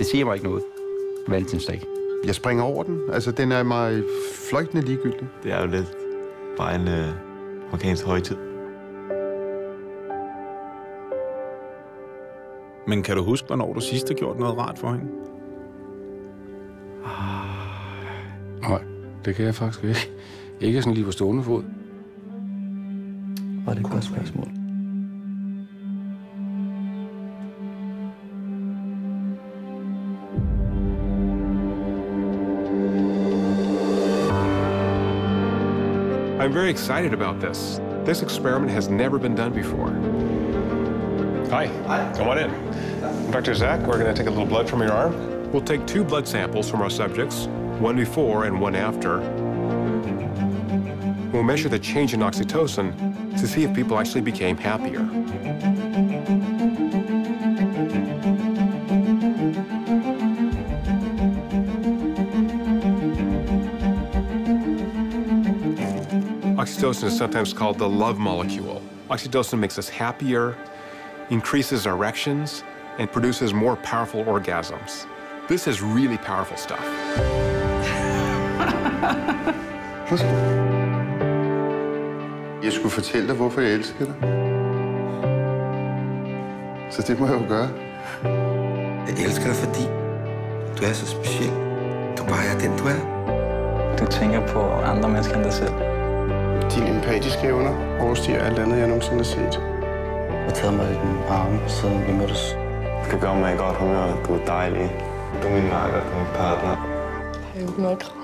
Det siger mig ikke noget. Valentinsdag. Jeg springer over den. Altså, den er mig fløjtende ligegyldig. Det er jo lidt bare en amerikansk højtid. Men kan du huske, hvornår du sidst har gjort noget rart for hende? Nej, det kan jeg faktisk ikke. Ikke sådan lige på stående fod. Var det et godt spørgsmål? I'm very excited about this. This experiment has never been done before. Hi. Come on in. I'm Dr. Zach. We're going to take a little blood from your arm. We'll take 2 blood samples from our subjects, one before and one after. We'll measure the change in oxytocin to see if people actually became happier. Oxytocin is sometimes called the love molecule. Oxytocin makes us happier, increases erections, and produces more powerful orgasms. This is really powerful stuff. Jeg skulle fortælle dig, hvorfor jeg elsker dig. Så det må jeg jo gøre. Jeg elsker dig, fordi du er så speciel. Du bare er den, du er. Du tænker på andre mennesker end dig selv. Dine empatiske evner overstiger alt andet, jeg nogensinde har set. Du har taget mig i den arme, siden vi mødtes. Du skal gøre mig i godt humør. Du er dejlig. Du er min makker, du er min partner. Jeg har jo noget kram.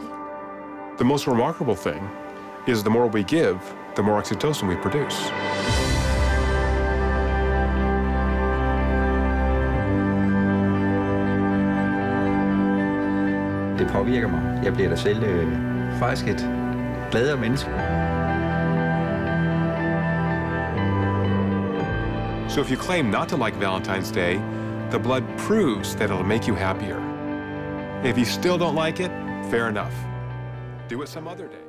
The most remarkable thing is the more we give, the more oxytocin we produce. Det påvirker mig. Jeg bliver da selv faktisk et gladere menneske. So if you claim not to like Valentine's Day, the blood proves that it'll make you happier. If you still don't like it, fair enough. Do it some other day.